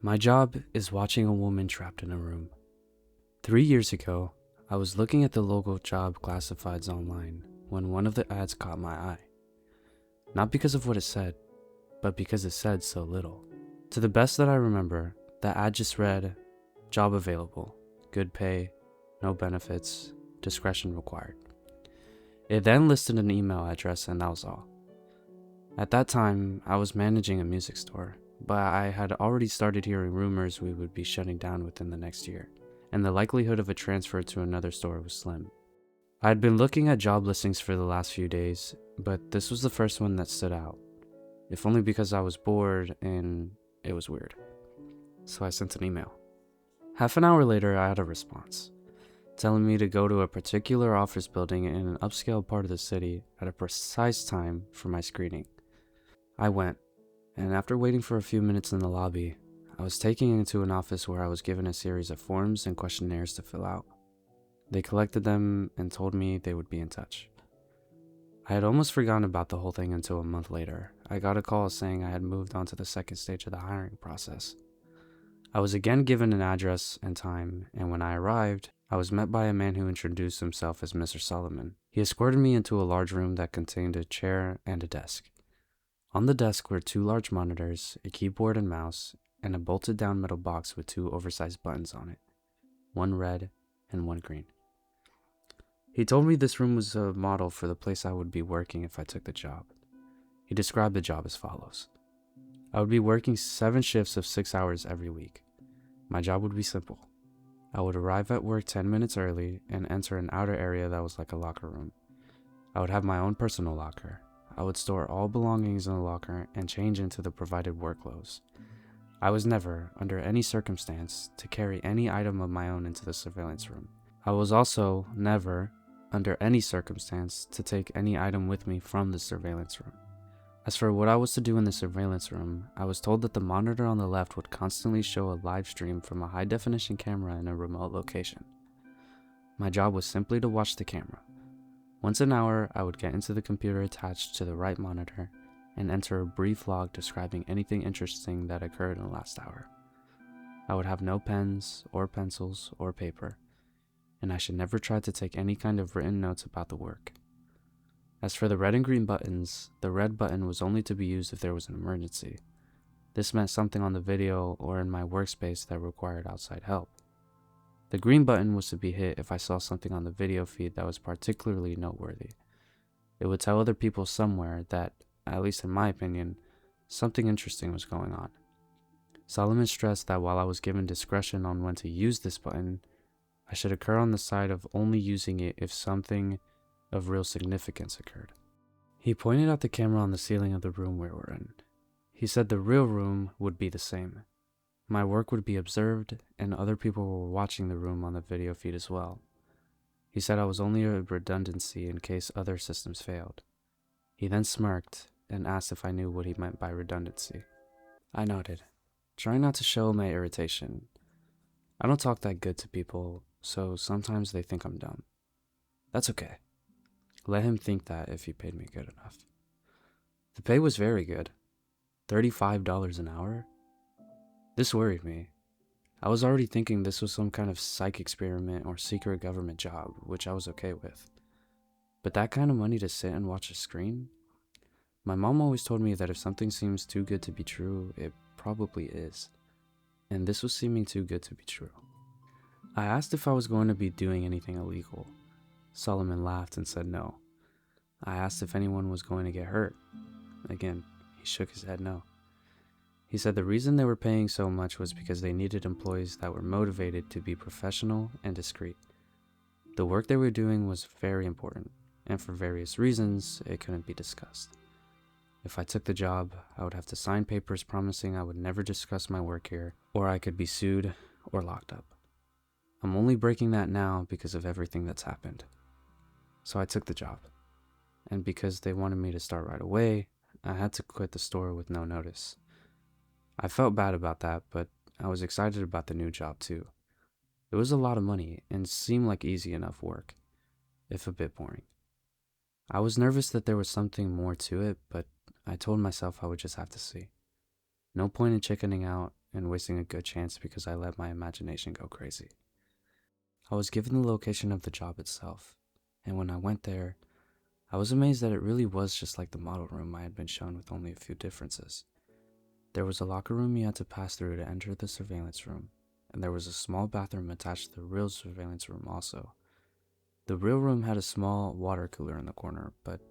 My job is watching a woman trapped in a room. 3 years ago, I was looking at the local job classifieds online when one of the ads caught my eye. Not because of what it said, but because it said so little. To the best that I remember, the ad just read, "Job available, good pay, no benefits, discretion required." It then listed an email address, and that was all. At that time, I was managing a music store, but I had already started hearing rumors we would be shutting down within the next year, and the likelihood of a transfer to another store was slim. I had been looking at job listings for the last few days, but this was the first one that stood out, if only because I was bored and it was weird. So I sent an email. Half an hour later, I had a response, telling me to go to a particular office building in an upscale part of the city at a precise time for my screening. I went, and after waiting for a few minutes in the lobby, I was taken into an office where I was given a series of forms and questionnaires to fill out. They collected them and told me they would be in touch. I had almost forgotten about the whole thing until a month later. I got a call saying I had moved on to the second stage of the hiring process. I was again given an address and time, and when I arrived, I was met by a man who introduced himself as Mr. Solomon. He escorted me into a large room that contained a chair and a desk. On the desk were two large monitors, a keyboard and mouse, and a bolted down metal box with two oversized buttons on it, one red and one green. He told me this room was a model for the place I would be working if I took the job. He described the job as follows. I would be working 7 shifts of 6 hours every week. My job would be simple. I would arrive at work 10 minutes early and enter an outer area that was like a locker room. I would have my own personal locker. I would store all belongings in the locker and change into the provided work clothes. I was never, under any circumstance, to carry any item of my own into the surveillance room. I was also never, under any circumstance, to take any item with me from the surveillance room. As for what I was to do in the surveillance room, I was told that the monitor on the left would constantly show a live stream from a high-definition camera in a remote location. My job was simply to watch the camera. Once an hour, I would get into the computer attached to the right monitor and enter a brief log describing anything interesting that occurred in the last hour. I would have no pens or pencils or paper, and I should never try to take any kind of written notes about the work. As for the red and green buttons, the red button was only to be used if there was an emergency. This meant something on the video or in my workspace that required outside help. The green button was to be hit if I saw something on the video feed that was particularly noteworthy. It would tell other people somewhere that, at least in my opinion, something interesting was going on. Solomon stressed that while I was given discretion on when to use this button, I should occur on the side of only using it if something of real significance occurred. He pointed out the camera on the ceiling of the room we were in. He said the real room would be the same. My work would be observed, and other people were watching the room on the video feed as well. He said I was only a redundancy in case other systems failed. He then smirked and asked if I knew what he meant by redundancy. I nodded, trying not to show my irritation. I don't talk that good to people, so sometimes they think I'm dumb. That's okay. Let him think that if he paid me good enough. The pay was very good. $35 an hour? This worried me. I was already thinking this was some kind of psych experiment or secret government job, which I was okay with. But that kind of money to sit and watch a screen? My mom always told me that if something seems too good to be true, it probably is. And this was seeming too good to be true. I asked if I was going to be doing anything illegal. Solomon laughed and said no. I asked if anyone was going to get hurt. Again, he shook his head no. He said the reason they were paying so much was because they needed employees that were motivated to be professional and discreet. The work they were doing was very important, and for various reasons, it couldn't be discussed. If I took the job, I would have to sign papers promising I would never discuss my work here, or I could be sued or locked up. I'm only breaking that now because of everything that's happened. So I took the job. And because they wanted me to start right away, I had to quit the store with no notice. I felt bad about that, but I was excited about the new job too. It was a lot of money and seemed like easy enough work, if a bit boring. I was nervous that there was something more to it, but I told myself I would just have to see. No point in chickening out, and wasting a good chance because I let my imagination go crazy. I was given the location of the job itself, and when I went there, I was amazed that it really was just like the model room I had been shown with only a few differences. There was a locker room you had to pass through to enter the surveillance room, and there was a small bathroom attached to the real surveillance room also. The real room had a small water cooler in the corner, but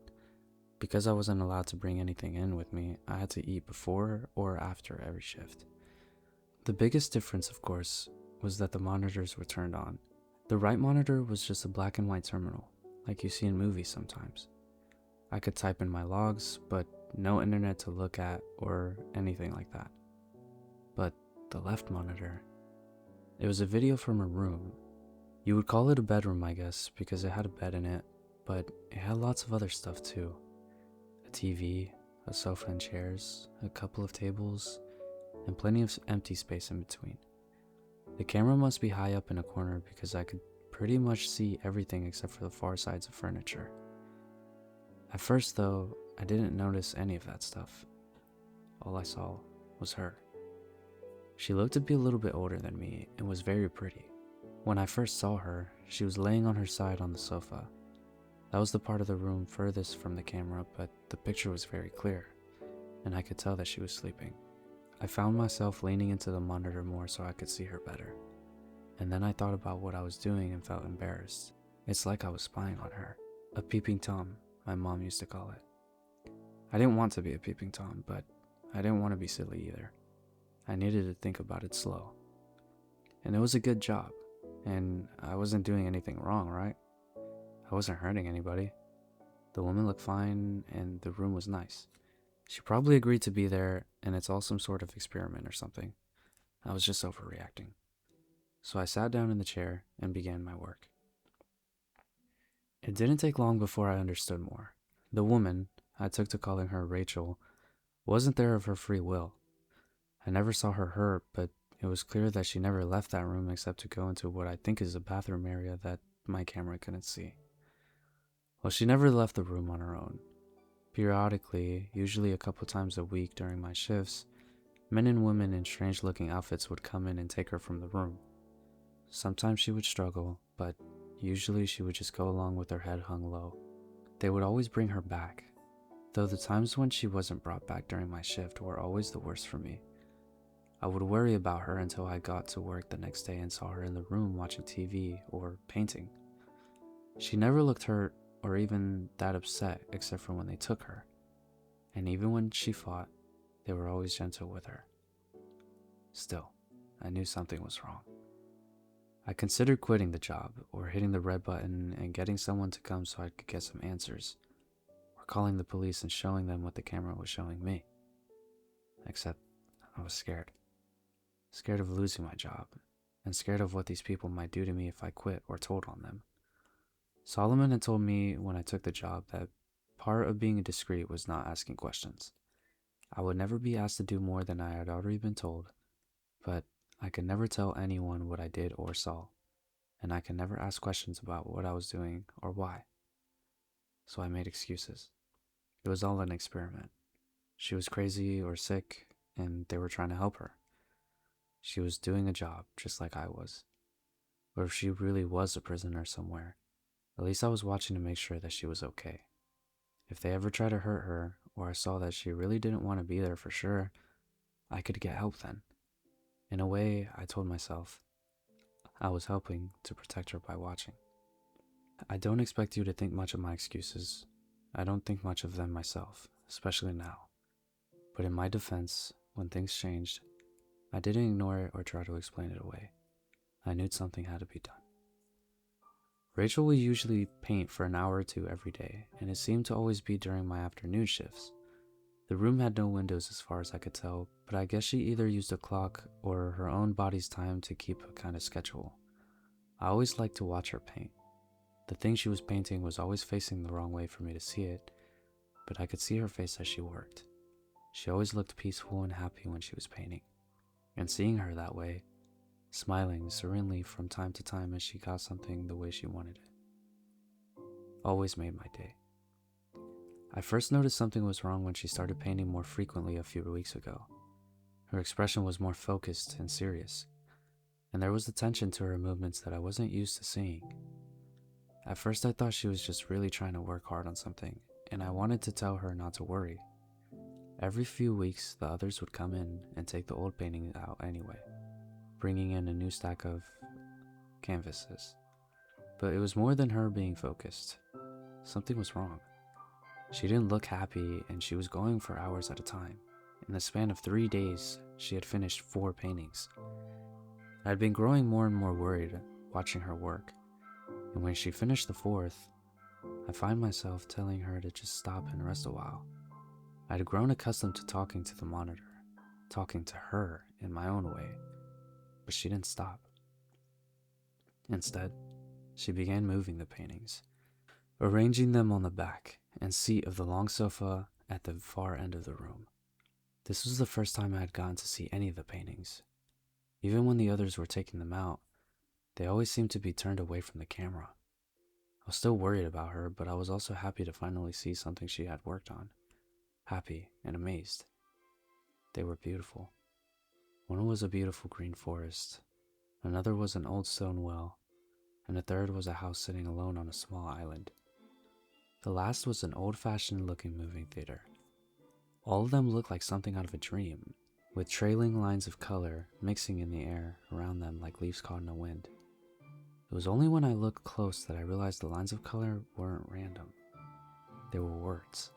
because I wasn't allowed to bring anything in with me, I had to eat before or after every shift. The biggest difference, of course, was that the monitors were turned on. The right monitor was just a black and white terminal, like you see in movies sometimes. I could type in my logs, but no internet to look at or anything like that. But the left monitor, it was a video from a room. You would call it a bedroom, I guess, because it had a bed in it, but it had lots of other stuff too. A TV, a sofa and chairs, a couple of tables, and plenty of empty space in between. The camera must be high up in a corner because I could pretty much see everything except for the far sides of furniture. At first, though, I didn't notice any of that stuff. All I saw was her. She looked to be a little bit older than me and was very pretty. When I first saw her, she was laying on her side on the sofa. That was the part of the room furthest from the camera, but the picture was very clear, and I could tell that she was sleeping. I found myself leaning into the monitor more so I could see her better. And then I thought about what I was doing and felt embarrassed. It's like I was spying on her. A peeping Tom, my mom used to call it. I didn't want to be a peeping Tom, but I didn't want to be silly either. I needed to think about it slow. And it was a good job, and I wasn't doing anything wrong, right? I wasn't hurting anybody. The woman looked fine, and the room was nice. She probably agreed to be there, and it's all some sort of experiment or something. I was just overreacting. So I sat down in the chair and began my work. It didn't take long before I understood more. The woman, I took to calling her Rachel, wasn't there of her free will. I never saw her hurt, but it was clear that she never left that room except to go into what I think is a bathroom area that my camera couldn't see. Well, she never left the room on her own. Periodically, usually a couple times a week during my shifts, men and women in strange-looking outfits would come in and take her from the room. Sometimes she would struggle, but usually she would just go along with her head hung low. They would always bring her back, though the times when she wasn't brought back during my shift were always the worst for me. I would worry about her until I got to work the next day and saw her in the room watching TV or painting. She never looked hurt or even that upset except for when they took her. And even when she fought, they were always gentle with her. Still, I knew something was wrong. I considered quitting the job or hitting the red button and getting someone to come so I could get some answers, or calling the police and showing them what the camera was showing me. Except I was scared. Scared of losing my job, and scared of what these people might do to me if I quit or told on them. Solomon had told me when I took the job that part of being discreet was not asking questions. I would never be asked to do more than I had already been told, but I could never tell anyone what I did or saw, and I could never ask questions about what I was doing or why. So I made excuses. It was all an experiment. She was crazy or sick, and they were trying to help her. She was doing a job just like I was. Or if she really was a prisoner somewhere, at least I was watching to make sure that she was okay. If they ever tried to hurt her, or I saw that she really didn't want to be there for sure, I could get help then. In a way, I told myself, I was helping to protect her by watching. I don't expect you to think much of my excuses. I don't think much of them myself, especially now. But in my defense, when things changed, I didn't ignore it or try to explain it away. I knew something had to be done. Rachel would usually paint for an hour or two every day, and it seemed to always be during my afternoon shifts. The room had no windows as far as I could tell, but I guess she either used a clock or her own body's time to keep a kind of schedule. I always liked to watch her paint. The thing she was painting was always facing the wrong way for me to see it, but I could see her face as she worked. She always looked peaceful and happy when she was painting. And seeing her that way, smiling serenely from time to time as she got something the way she wanted it, always made my day. I first noticed something was wrong when she started painting more frequently a few weeks ago. Her expression was more focused and serious, and there was a tension to her movements that I wasn't used to seeing. At first, I thought she was just really trying to work hard on something, and I wanted to tell her not to worry. Every few weeks, the others would come in and take the old painting out anyway, bringing in a new stack of canvases. But it was more than her being focused. Something was wrong. She didn't look happy, and she was going for hours at a time. In the span of 3 days, she had finished 4 paintings. I had been growing more and more worried watching her work, and when she finished the 4th, I find myself telling her to just stop and rest a while. I had grown accustomed to talking to the monitor, talking to her in my own way, but she didn't stop. Instead, she began moving the paintings, arranging them on the back and seat of the long sofa at the far end of the room. This was the first time I had gotten to see any of the paintings. Even when the others were taking them out, they always seemed to be turned away from the camera. I was still worried about her, but I was also happy to finally see something she had worked on. Happy and amazed. They were beautiful. One was a beautiful green forest, another was an old stone well, and a third was a house sitting alone on a small island. The last was an old-fashioned looking moving theater. All of them looked like something out of a dream, with trailing lines of color mixing in the air around them like leaves caught in a wind. It was only when I looked close that I realized the lines of color weren't random. They were words.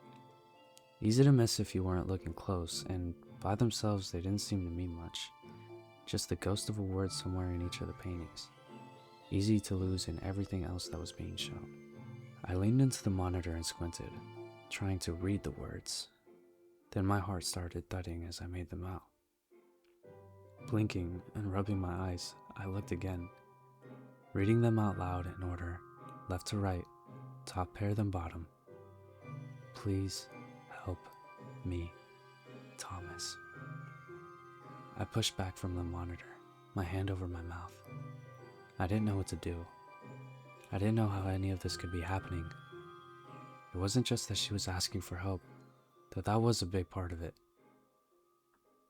Easy to miss if you weren't looking close, and by themselves they didn't seem to mean much. Just the ghost of a word somewhere in each of the paintings. Easy to lose in everything else that was being shown. I leaned into the monitor and squinted, trying to read the words. Then my heart started thudding as I made them out. Blinking and rubbing my eyes, I looked again, reading them out loud in order, left to right, top pair then bottom. Please help me, Thomas. I pushed back from the monitor, my hand over my mouth. I didn't know what to do. I didn't know how any of this could be happening. It wasn't just that she was asking for help, though that was a big part of it.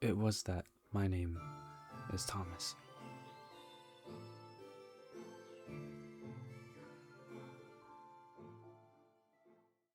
It was that my name is Thomas.